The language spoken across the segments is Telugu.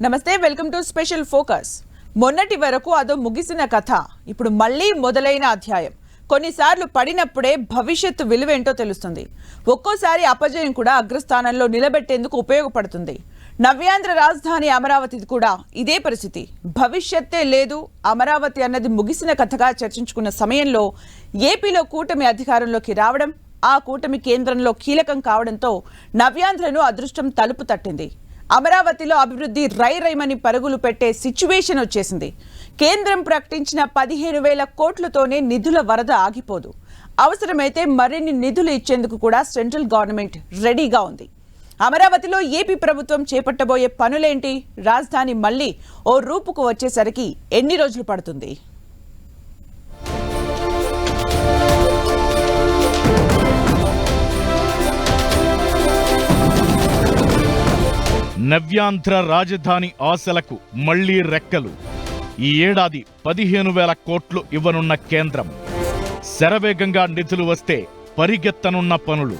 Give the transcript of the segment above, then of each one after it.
నమస్తే, వెల్కమ్ టు స్పెషల్ ఫోకస్. మొన్నటి వరకు అదో ముగిసిన కథ, ఇప్పుడు మళ్ళీ మొదలైన అధ్యాయం. కొన్నిసార్లు పడినప్పుడే భవిష్యత్తు విలువేంటో తెలుస్తుంది. ఒక్కోసారి అపజయం కూడా అగ్రస్థానంలో నిలబెట్టేందుకు ఉపయోగపడుతుంది. నవ్యాంధ్ర రాజధాని అమరావతి కూడా ఇదే పరిస్థితి. భవిష్యత్తే లేదు, అమరావతి అన్నది ముగిసిన కథగా చర్చించుకున్న సమయంలో ఏపీలో కూటమి అధికారంలోకి రావడం, ఆ కూటమి కేంద్రంలో కీలకం కావడంతో నవ్యాంధ్రను అదృష్టం తలుపు తట్టింది. అమరావతిలో అభివృద్ధి రైమని పరుగులు పెట్టే సిచ్యువేషన్ వచ్చేసింది. కేంద్రం ప్రకటించిన 15,000 కోట్లతోనే నిధుల వరద ఆగిపోదు. అవసరమైతే మరిన్ని నిధులు ఇచ్చేందుకు కూడా సెంట్రల్ గవర్నమెంట్ రెడీగా ఉంది. అమరావతిలో ఏపీ ప్రభుత్వం చేపట్టబోయే పనులేంటి? రాజధాని మళ్ళీ ఓ రూపుకు వచ్చేసరికి ఎన్ని రోజులు పడుతుంది? నవ్యాంధ్ర రాజధాని ఆశలకు మళ్లీ రెక్కలు. ఈ ఏడాది 15,000 కోట్లు ఇవ్వనున్న కేంద్రం. శరవేగంగా నిధులు వస్తే పరిగెత్తనున్న పనులు.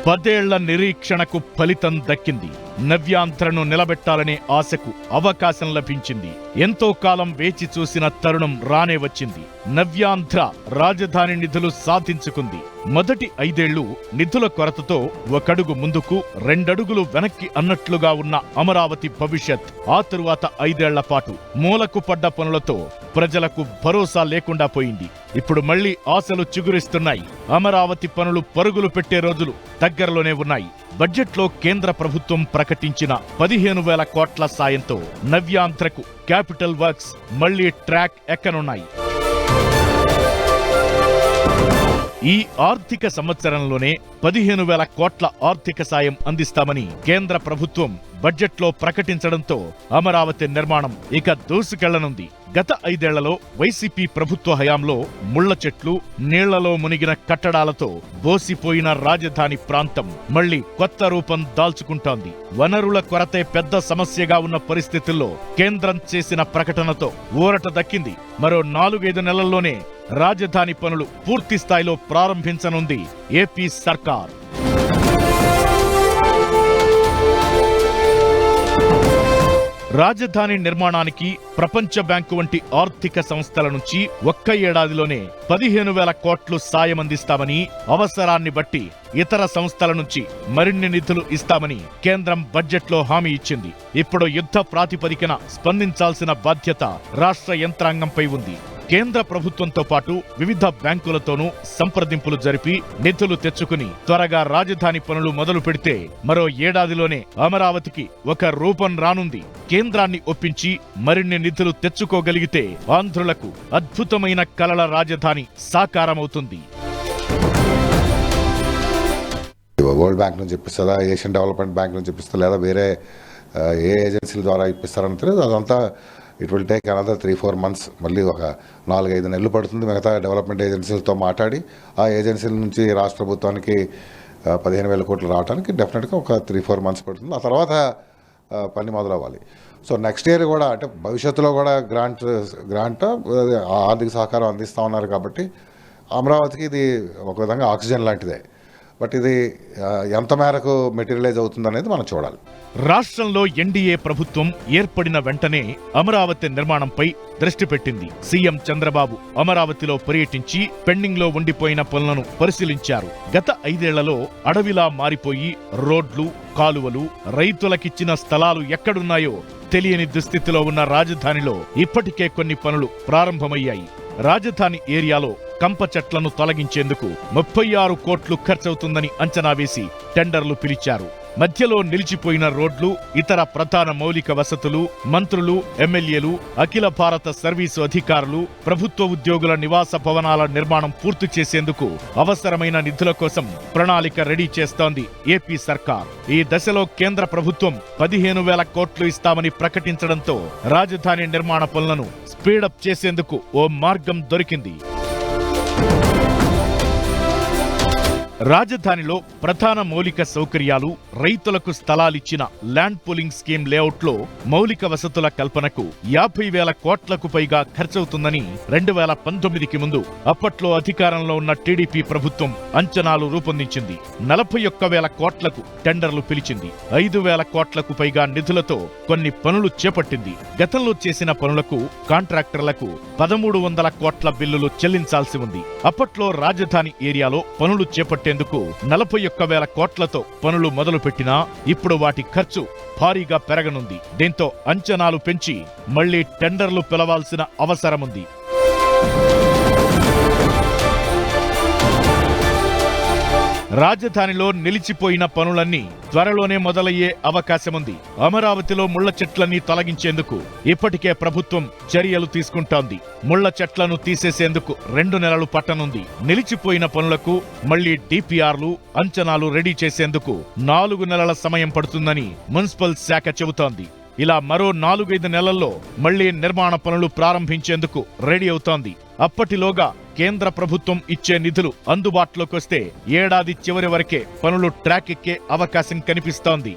10 ఏళ్ల నిరీక్షణకు ఫలితం దక్కింది. నవ్యాంధ్రను నిలబెట్టాలనే ఆశకు అవకాశం లభించింది. ఎంతో కాలం వేచి చూసిన తరుణం రానే వచ్చింది. నవ్యాంధ్ర రాజధాని నిధులు సాధించుకుంది. మొదటి 5 ఏళ్లు నిధుల కొరతతో ఒకడుగు ముందుకు 2 అడుగులు వెనక్కి అన్నట్లుగా ఉన్న అమరావతి భవిష్యత్ ఆ తరువాత 5 ఏళ్ల పాటు మూలకు పడ్డ పనులతో ప్రజలకు భరోసా లేకుండా పోయింది. ఇప్పుడు మళ్లీ ఆశలు చిగురిస్తున్నాయి. అమరావతి పనులు పరుగులు పెట్టే రోజులు దగ్గరలోనే ఉన్నాయి. బడ్జెట్లో కేంద్ర ప్రభుత్వం ప్రకటించిన 15,000 కోట్ల సాయంతో నవ్యాంధ్రకు క్యాపిటల్ వర్క్స్ మళ్లీ ట్రాక్ ఎక్కనున్నాయి. ఈ ఆర్థిక సంవత్సరంలోనే 15,000 కోట్ల ఆర్థిక సాయం అందిస్తామని కేంద్ర ప్రభుత్వం బడ్జెట్లో ప్రకటించడంతో అమరావతి నిర్మాణం ఇక దూసుకెళ్లనుంది. గత 5 ఏళ్లలో వైసీపీ ప్రభుత్వ హయాంలో ముళ్ల చెట్లు, నీళ్లలో మునిగిన కట్టడాలతో బోసిపోయిన రాజధాని ప్రాంతం మళ్లీ కొత్త రూపం దాల్చుకుంటోంది. వనరుల కొరతే పెద్ద సమస్యగా ఉన్న పరిస్థితుల్లో కేంద్రం చేసిన ప్రకటనతో ఊరట దక్కింది. మరో 4-5 నెలల్లోనే రాజధాని పనులు పూర్తి స్థాయిలో ప్రారంభించనుంది ఏపీ సర్కార్. రాజధాని నిర్మాణానికి ప్రపంచ బ్యాంకు వంటి ఆర్థిక సంస్థల నుంచి ఒక్క ఏడాదిలోనే 15,000 కోట్లు సాయమందిస్తామని, అవసరాన్ని బట్టి ఇతర సంస్థల నుంచి మరిన్ని నిధులు ఇస్తామని కేంద్రం బడ్జెట్లో హామీ ఇచ్చింది. ఇప్పుడు యుద్ధ ప్రాతిపదికన స్పందించాల్సిన బాధ్యత రాష్ట్ర యంత్రాంగంపై ఉంది. కేంద్ర ప్రభుత్వంతో పాటు వివిధ బ్యాంకులతోనూ సంప్రదింపులు జరిపి నిధులు తెచ్చుకుని త్వరగా రాజధాని పనులు మొదలు పెడితే మరో ఏడాదిలోనే అమరావతికి ఒక రూపం రానుంది. కేంద్రాన్ని ఒప్పించి మరిన్ని నిధులు తెచ్చుకోగలిగితే ఆంధ్రులకు అద్భుతమైన కలల రాజధాని సాకారమవుతుంది. వరల్డ్ బ్యాంక్ నుంచి ఇప్పిస్తారా, ఏషియన్ డెవలప్మెంట్ బ్యాంక్ నుంచి ఇప్పిస్తారా, లేదా వేరే ఏ ఏజెన్సీల ద్వారా ఇప్పిస్తారని తెలియదు. అదంతా it will take another 3-4 months. మళ్ళీ ఒక 4-5 నెలలు పడుతుంది. మిగతా డెవలప్మెంట్ ఏజెన్సీలతో మాట్లాడి ఆ ఏజెన్సీల నుంచి రాష్ట్ర ప్రభుత్వానికి 15,000 కోట్లు రావడానికి డెఫినెట్గా ఒక 3-4 months పడుతుంది. ఆ తర్వాత పని మొదలవ్వాలి. సో నెక్స్ట్ ఇయర్ కూడా, అంటే భవిష్యత్తులో కూడా గ్రాంట్ ఆర్థిక సహకారం అందిస్తూ ఉన్నారు. కాబట్టి అమరావతికి ఇది ఒక విధంగా ఆక్సిజన్ లాంటిదే. బట్ ఇది ఎంత మేరకు మెటీరియలైజ్ అవుతుందనేది మనం చూడాలి. రాష్ట్రంలో ఎన్డీఏ ప్రభుత్వం ఏర్పడిన వెంటనే అమరావతి నిర్మాణంపై దృష్టి పెట్టింది. సీఎం చంద్రబాబు అమరావతిలో పర్యటించి పెండింగ్ లో ఉండిపోయిన పనులను పరిశీలించారు. గత 5 ఏళ్లలో అడవిలా మారిపోయి రోడ్లు, కాలువలు, రైతులకిచ్చిన స్థలాలు ఎక్కడున్నాయో తెలియని దుస్థితిలో ఉన్న రాజధానిలో ఇప్పటికే కొన్ని పనులు ప్రారంభమయ్యాయి. రాజధాని ఏరియాలో కంప చెట్లను తొలగించేందుకు 36 కోట్లు ఖర్చవుతుందని అంచనా వేసి టెండర్లు పిలిచారు. మధ్యలో నిలిచిపోయిన రోడ్లు, ఇతర ప్రధాన మౌలిక వసతులు మంత్రులు, ఎమ్మెల్యేలు, అఖిల భారత సర్వీసు అధికారులు, ప్రభుత్వ ఉద్యోగుల నివాస భవనాల నిర్మాణం పూర్తి చేసేందుకు అవసరమైన నిధుల కోసం ప్రణాళిక రెడీ చేస్తోంది ఏపీ సర్కార్. ఈ దశలో కేంద్ర ప్రభుత్వం 15,000 కోట్లు ఇస్తామని ప్రకటించడంతో రాజధాని నిర్మాణ పనులను స్పీడప్ చేసేందుకు ఓ మార్గం దొరికింది. రాజధానిలో ప్రధాన మౌలిక సౌకర్యాలు, రైతులకు స్థలాలిచ్చిన ల్యాండ్ పూలింగ్ స్కీమ్ లేఅవుట్లో మౌలిక వసతుల కల్పనకు 50,000 కోట్లకు పైగా ఖర్చవుతుందని 2019కి ముందు అప్పట్లో అధికారంలో ఉన్న టీడీపీ ప్రభుత్వం అంచనాలు రూపొందించింది. 41,000 కోట్లకు టెండర్లు పిలిచింది. 5,000 కోట్లకు పైగా నిధులతో కొన్ని పనులు చేపట్టింది. గతంలో చేసిన పనులకు కాంట్రాక్టర్లకు 1,300 కోట్ల బిల్లులు చెల్లించాల్సి ఉంది. అప్పట్లో రాజధాని ఏరియాలో పనులు చేపట్టేందుకు 41,000 కోట్లతో పనులు మొదలుపెట్టినా ఇప్పుడు వాటి ఖర్చు భారీగా పెరగనుంది. దీంతో అంచనాలు పెంచి మళ్లీ టెండర్లు పిలవాల్సిన అవసరముంది. రాజధానిలో నిలిచిపోయిన పనులన్నీ త్వరలోనే మొదలయ్యే అవకాశముంది. అమరావతిలో ముళ్ల చెట్లన్నీ తొలగించేందుకు ఇప్పటికే ప్రభుత్వం చర్యలు తీసుకుంటోంది. ముళ్ల చెట్లను తీసేసేందుకు 2 నెలలు పట్టనుంది. నిలిచిపోయిన పనులకు మళ్లీ డిపిఆర్లు, అంచనాలు రెడీ చేసేందుకు 4 నెలల సమయం పడుతుందని మున్సిపల్ శాఖ చెబుతోంది. ఇలా మరో 4-5 నెలల్లో మళ్లీ నిర్మాణ పనులు ప్రారంభించేందుకు రెడీ అవుతోంది. అప్పటిలోగా కేంద్ర ప్రభుత్వం ఇచ్చే నిధులు అందుబాటులోకొస్తే ఏడాది చివరి వరకే పనులు ట్రాక్ ఎక్కే అవకాశం కనిపిస్తోంది.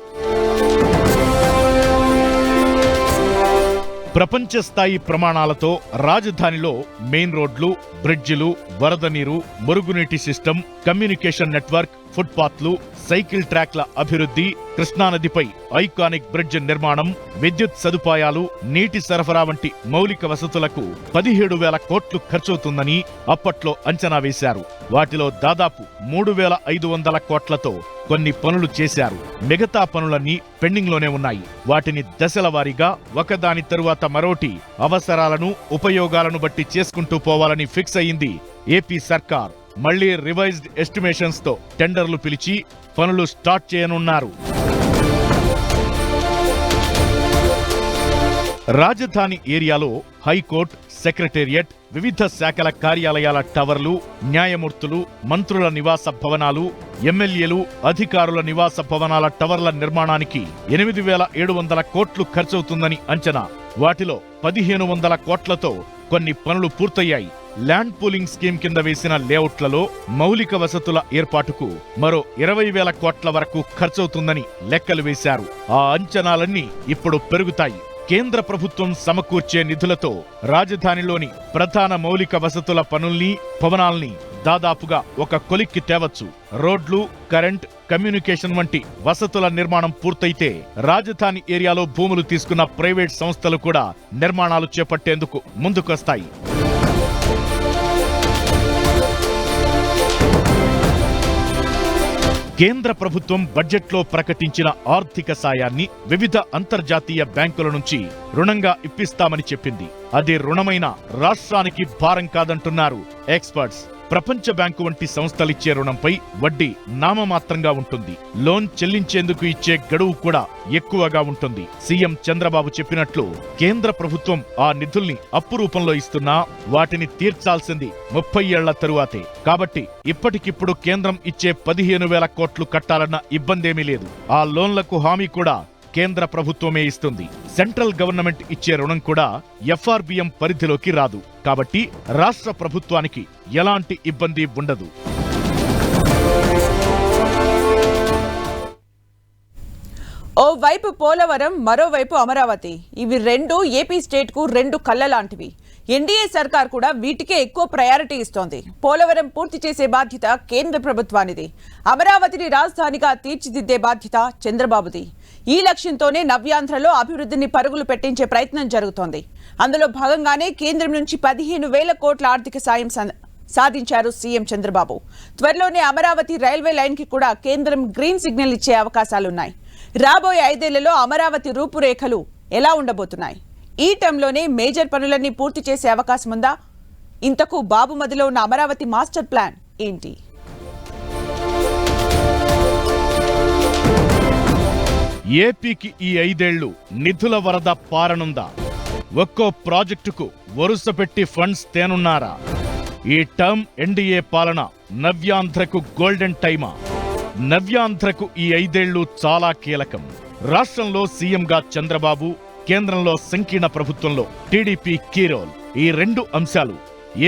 ప్రపంచ స్థాయి ప్రమాణాలతో రాజధానిలో మెయిన్ రోడ్లు, బ్రిడ్జిలు, వరద నీరు, మురుగునీటి సిస్టమ్, కమ్యూనికేషన్ నెట్వర్క్, ఫుట్పాత్లు, సైకిల్ ట్రాక్ల అభివృద్ధి, కృష్ణానదిపై ఐకానిక్ బ్రిడ్జ్ నిర్మాణం, విద్యుత్ సదుపాయాలు, నీటి సరఫరా వంటి మౌలిక వసతులకు 17,000 కోట్లు ఖర్చవుతుందని అప్పట్లో అంచనా వేశారు. వాటిలో దాదాపు 3,500 కోట్లతో కొన్ని పనులు చేశారు. మిగతా పనులన్నీ పెండింగ్లోనే ఉన్నాయి. వాటిని దశల వారీగా ఒకదాని తరువాత మరోటి అవసరాలను, ఉపయోగాలను బట్టి చేసుకుంటూ పోవాలని ఫిక్స్ అయింది ఏపీ సర్కార్. మళ్లీ రివైజ్డ్ ఎస్టిమేషన్స్ తో టెండర్లు పిలిచి పనులు స్టార్ట్ చేయనున్నారు. రాజధాని ఏరియాలో హైకోర్టు, సెక్రటేరియట్, వివిధ శాఖల కార్యాలయాల టవర్లు, న్యాయమూర్తులు, మంత్రుల నివాస భవనాలు, ఎమ్మెల్యేలు, అధికారుల నివాస భవనాల టవర్ల నిర్మాణానికి 8,700 కోట్లు ఖర్చవుతుందని అంచనా. వాటిలో 1,500 కోట్లతో కొన్ని పనులు పూర్తయ్యాయి. ల్యాండ్ పూలింగ్ స్కీమ్ కింద వేసిన లేఅవుట్లలో మౌలిక వసతుల ఏర్పాటుకు మరో 20,000 కోట్ల వరకు ఖర్చవుతుందని లెక్కలు వేశారు. ఆ అంచనాలన్నీ ఇప్పుడు పెరుగుతాయి. కేంద్ర ప్రభుత్వం సమకూర్చే నిధులతో రాజధానిలోని ప్రధాన మౌలిక వసతుల పనుల్ని, భవనాల్ని దాదాపుగా ఒక కొలిక్కి తేవచ్చు. రోడ్లు, కరెంట్, కమ్యూనికేషన్ వంటి వసతుల నిర్మాణం పూర్తయితే రాజధాని ఏరియాలో భూములు తీసుకున్న ప్రైవేట్ సంస్థలు కూడా నిర్మాణాలు చేపట్టేందుకు ముందుకొస్తాయి. కేంద్ర ప్రభుత్వం బడ్జెట్లో ప్రకటించిన ఆర్థిక సాయాన్ని వివిధ అంతర్జాతీయ బ్యాంకుల నుంచి రుణంగా ఇప్పిస్తామని చెప్పింది. అది రుణమైన రాష్ట్రానికి భారం కాదంటున్నారు ఎక్స్పర్ట్స్. ప్రపంచ బ్యాంకు వంటి సంస్థలిచ్చే రుణంపై వడ్డీ నామమాత్రంగా ఉంటుంది. లోన్ చెల్లించేందుకు ఇచ్చే గడువు కూడా ఎక్కువగా ఉంటుంది. సీఎం చంద్రబాబు చెప్పినట్లు కేంద్ర ప్రభుత్వం ఆ నిధుల్ని అప్పు రూపంలో ఇస్తున్నా వాటిని తీర్చాల్సింది 30 ఏళ్ల తరువాతే. కాబట్టి ఇప్పటికిప్పుడు కేంద్రం ఇచ్చే 15,000 కోట్లు కట్టాలన్న ఇబ్బందేమీ లేదు. ఆ లోన్లకు హామీ కూడా కేంద్ర ప్రభుత్వమే ఇస్తుంది. సెంట్రల్ గవర్నమెంట్ ఇచ్చే రుణం కూడా ఎఫ్ఆర్బిఎం పరిధిలోకి రాదు. కాబట్టి రాష్ట్ర ప్రభుత్వానికి ఎలాంటి ఇబ్బంది ఉండదు. ఓవైపు పోలవరం, మరోవైపు అమరావతి. ఇవి రెండు ఏపీ స్టేట్ కు 2 కళ్ళ లాంటివి. ఎన్డీఏ సర్కార్ కూడా వీటికే ఎక్కువ ప్రయారిటీ ఇస్తోంది. పోలవరం పూర్తి చేసే బాధ్యత కేంద్ర ప్రభుత్వానిది. అమరావతిని రాజధానిగా తీర్చిదిద్దే బాధ్యత చంద్రబాబుది. ఈ లక్ష్యంతోనే నవ్యాంధ్రలో అభివృద్ధిని పరుగులు పెట్టించే ప్రయత్నం జరుగుతోంది. అందులో భాగంగానే కేంద్రం నుంచి 15,000 కోట్ల ఆర్థిక సాయం సాధించారు సీఎం చంద్రబాబు. త్వరలోనే అమరావతి రైల్వే లైన్ కి కూడా కేంద్రం గ్రీన్ సిగ్నల్ ఇచ్చే అవకాశాలున్నాయి. రాబోయే 5 ఏళ్లలో అమరావతి రూపురేఖలు ఎలా ఉండబోతున్నాయి? ఈ టైంలోనే మేజర్ పనులన్నీ పూర్తి చేసే అవకాశం ఉందా? ఇంతకు బాబు మదిలో ఉన్న అమరావతి మాస్టర్ ప్లాన్ ఏంటి? ఏపీకి ఈ 5 ఏళ్లు నిధుల వరద పారనుందా? ఒక్కో ప్రాజెక్టుకు వరుస పెట్టి ఫండ్స్ తేనున్నారా? ఈ టర్మ్ ఎన్డీఏ పాలన నవ్యాంధ్రకు గోల్డెన్ టైమా? నవ్యాంధ్రకు ఈ 5 ఏళ్లు చాలా కీలకం. రాష్ట్రంలో సీఎంగా చంద్రబాబు, కేంద్రంలో సంకీర్ణ ప్రభుత్వంలో టీడీపీ కీ రోల్. ఈ 2 అంశాలు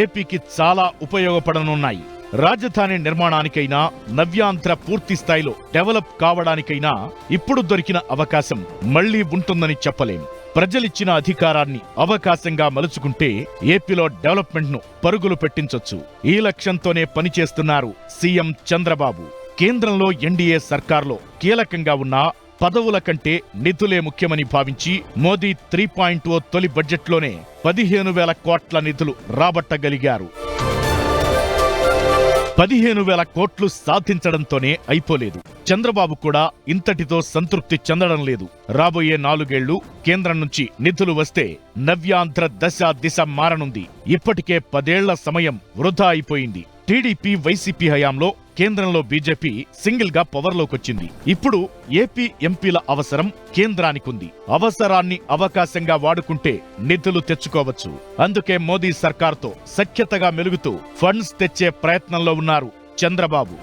ఏపీకి చాలా ఉపయోగపడనున్నాయి. రాజధాని నిర్మాణానికైనా నవ్యాంధ్ర పూర్తి స్థాయిలో డెవలప్ కావడానికైనా ఇప్పుడు దొరికిన అవకాశం మళ్లీ ఉంటుందని చెప్పలేం. ప్రజలిచ్చిన అధికారాన్ని అవకాశంగా మలుచుకుంటే ఏపీలో డెవలప్మెంట్ ను పరుగులు పెట్టించొచ్చు. ఈ లక్ష్యంతోనే పనిచేస్తున్నారు సీఎం చంద్రబాబు. కేంద్రంలో ఎన్డీఏ సర్కార్లో కీలకంగా ఉన్న పదవుల కంటే నిధులే ముఖ్యమని భావించి మోదీ 3.0 తొలి బడ్జెట్లోనే 15,000 కోట్ల నిధులు రాబట్టగలిగారు. 15,000 కోట్లు సాధించడంతోనే అయిపోలేదు. చంద్రబాబు కూడా ఇంతటితో సంతృప్తి చెందడం లేదు. రాబోయే 4 ఏళ్లు కేంద్రం నుంచి నిధులు వస్తే నవ్యాంధ్ర దశ దిశ మారనుంది. ఇప్పటికే 10 ఏళ్ల సమయం వృధా అయిపోయింది. టీడీపీ వైసీపీ హయాంలో కేంద్రంలో బీజేపీ సింగిల్ గా పవర్లోకొచ్చింది. ఇప్పుడు ఏపీ ఎంపీల అవసరం కేంద్రానికుంది. అవసరాన్ని అవకాశంగా వాడుకుంటే నిధులు తెచ్చుకోవచ్చు. అందుకే మోదీ సర్కార్తో సఖ్యతగా మెలుగుతూ ఫండ్స్ తెచ్చే ప్రయత్నంలో ఉన్నారు చంద్రబాబు.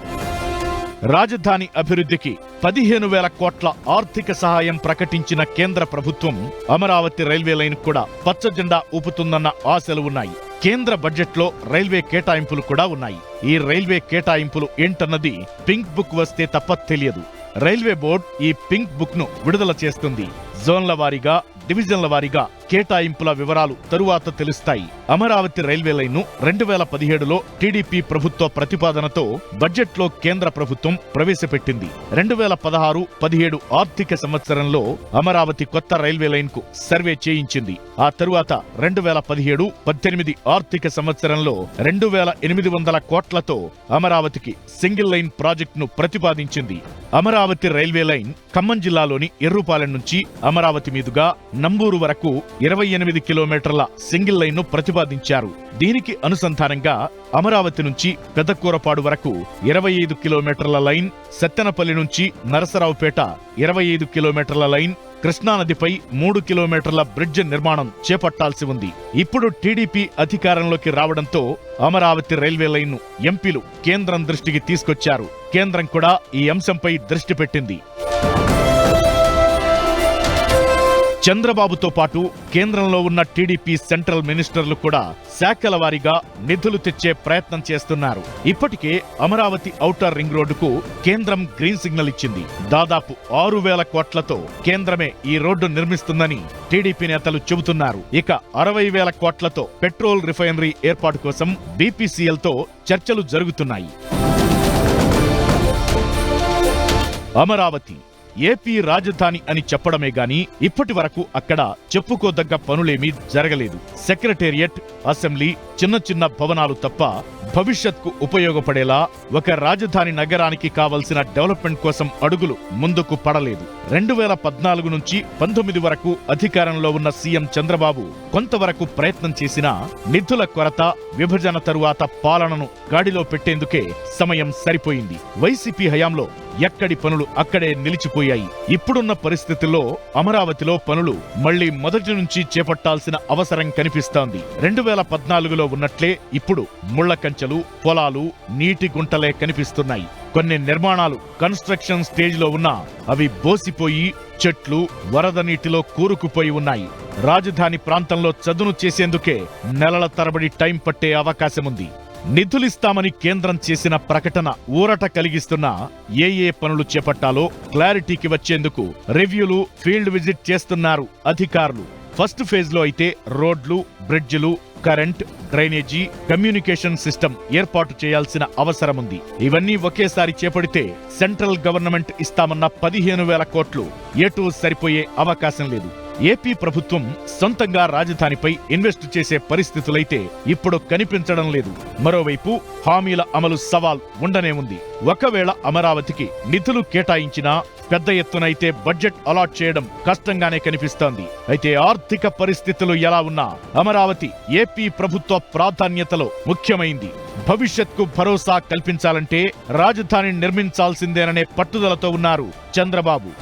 రాజధాని అభివృద్ధికి 15,000 కోట్ల ఆర్థిక సహాయం ప్రకటించిన కేంద్ర ప్రభుత్వం అమరావతి రైల్వే లైన్ కూడా పచ్చజెండా ఊపుతుందన్న ఆశలు ఉన్నాయి. కేంద్ర బడ్జెట్లో రైల్వే కేటాయింపులు కూడా ఉన్నాయి. ఈ రైల్వే కేటాయింపులు ఏంటన్నది పింక్ బుక్ వస్తే తప్ప తెలియదు. రైల్వే బోర్డు ఈ పింక్ బుక్ ను విడుదల చేస్తుంది. జోన్ల వారీగా, డివిజన్ల వారీగా కేటాయింపుల వివరాలు తరువాత తెలుస్తాయి. అమరావతి రైల్వే లైన్ను 2017లో టీడీపీ ప్రభుత్వ ప్రతిపాదనతో బడ్జెట్లో కేంద్ర ప్రభుత్వం ప్రవేశపెట్టింది. 2016-17 ఆర్థిక సంవత్సరంలో అమరావతి కొత్త రైల్వే లైన్ కు సర్వే చేయించింది. ఆ తరువాత 2017-18 ఆర్థిక సంవత్సరంలో 2,800 కోట్లతో అమరావతికి సింగిల్ లైన్ ప్రాజెక్టును ప్రతిపాదించింది. అమరావతి రైల్వే లైన్ ఖమ్మం జిల్లాలోని ఎర్రుపాలెం నుంచి అమరావతి మీదుగా నంబూరు వరకు 28 కిలోమీటర్ల సింగిల్ లైన్ ను ప్రతిపాదించారు. దీనికి అనుసంధానంగా అమరావతి నుంచి పెదకూరపాడు వరకు 25 కిలోమీటర్ల లైన్, సత్తెనపల్లి నుంచి నరసరావుపేట 25 కిలోమీటర్ల లైన్, కృష్ణానదిపై 3 కిలోమీటర్ల బ్రిడ్జ్ నిర్మాణం చేపట్టాల్సి ఉంది. ఇప్పుడు టీడీపీ అధికారంలోకి రావడంతో అమరావతి రైల్వే లైన్ ను ఎంపీలు కేంద్రం దృష్టికి తీసుకొచ్చారు. కేంద్రం కూడా ఈ అంశంపై దృష్టి పెట్టింది. చంద్రబాబుతో పాటు కేంద్రంలో ఉన్న టీడీపీ సెంట్రల్ మినిస్టర్లు కూడా శాఖల వారీగా నిధులు తెచ్చే ప్రయత్నం చేస్తున్నారు. ఇప్పటికే అమరావతి ఔటర్ రింగ్ రోడ్డుకు కేంద్రం గ్రీన్ సిగ్నల్ ఇచ్చింది. దాదాపు 6,000 కోట్లతో కేంద్రమే ఈ రోడ్డు నిర్మిస్తుందని టీడీపీ నేతలు చెబుతున్నారు. ఇక 60,000 కోట్లతో పెట్రోల్ రిఫైనరీ ఏర్పాటు కోసం బీపీసీఎల్ తో చర్చలు జరుగుతున్నాయి. అమరావతి ఏపీ రాజధాని అని చెప్పడమే గాని ఇప్పటి వరకు అక్కడ చెప్పుకోదగ్గ పనులేమీ జరగలేదు. సెక్రటేరియట్, అసెంబ్లీ, చిన్న చిన్న భవనాలు తప్ప భవిష్యత్కు ఉపయోగపడేలా ఒక రాజధాని నగరానికి కావలసిన డెవలప్మెంట్ కోసం అడుగులు ముందుకు పడలేదు. 2014 నుంచి 19 వరకు అధికారంలో ఉన్న సీఎం చంద్రబాబు కొంతవరకు ప్రయత్నం చేసినా నిధుల కొరత, విభజన తరువాత పాలనను గాడిలో పెట్టేందుకే సమయం సరిపోయింది. వైసీపీ హయాంలో ఎక్కడి పనులు అక్కడే నిలిచిపోయాయి. ఇప్పుడున్న పరిస్థితుల్లో అమరావతిలో పనులు మళ్లీ మొదటి నుంచి చేపట్టాల్సిన అవసరం కనిపిస్తోంది. 2014లో ఉన్నట్లే ఇప్పుడు ముళ్ల కంచెలు, పొలాలు, నీటి గుంటలే కనిపిస్తున్నాయి. కొన్ని నిర్మాణాలు కన్స్ట్రక్షన్ స్టేజ్ లో ఉన్నా అవి బోసిపోయి చెట్లు వరద నీటిలో కూరుకుపోయి ఉన్నాయి. రాజధాని ప్రాంతంలో చదును చేసేందుకే నెలల తరబడి టైం పట్టే అవకాశముంది. నిధులిస్తామని కేంద్రం చేసిన ప్రకటన ఊరట కలిగిస్తున్నా ఏ పనులు చేపట్టాలో క్లారిటీకి వచ్చేందుకు రివ్యూలు, ఫీల్డ్ విజిట్ చేస్తున్నారు అధికారులు. ఫస్ట్ ఫేజ్ లో అయితే రోడ్లు, బ్రిడ్జిలు, కరెంట్, డ్రైనేజీ, కమ్యూనికేషన్ సిస్టమ్ ఏర్పాటు చేయాల్సిన అవసరముంది. ఇవన్నీ ఒకేసారి చేపడితే సెంట్రల్ గవర్నమెంట్ ఇస్తామన్న 15,000 కోట్లు ఎటూ సరిపోయే అవకాశం లేదు. ఏపీ ప్రభుత్వం సొంతంగా రాజధానిపై ఇన్వెస్ట్ చేసే పరిస్థితులైతే ఇప్పుడు కనిపించడం లేదు. మరోవైపు హామీల అమలు సవాల్ ఉండనే ఉంది. ఒకవేళ అమరావతికి నిధులు కేటాయించినా పెద్ద ఎత్తునైతే బడ్జెట్ అలాట్ చేయడం కష్టంగానే కనిపిస్తోంది. అయితే ఆర్థిక పరిస్థితులు ఎలా ఉన్నా అమరావతి ఏపీ ప్రభుత్వ ప్రాధాన్యతలో ముఖ్యమైంది. భవిష్యత్కు భరోసా కల్పించాలంటే రాజధాని నిర్మించాల్సిందేననే పట్టుదలతో ఉన్నారు చంద్రబాబు.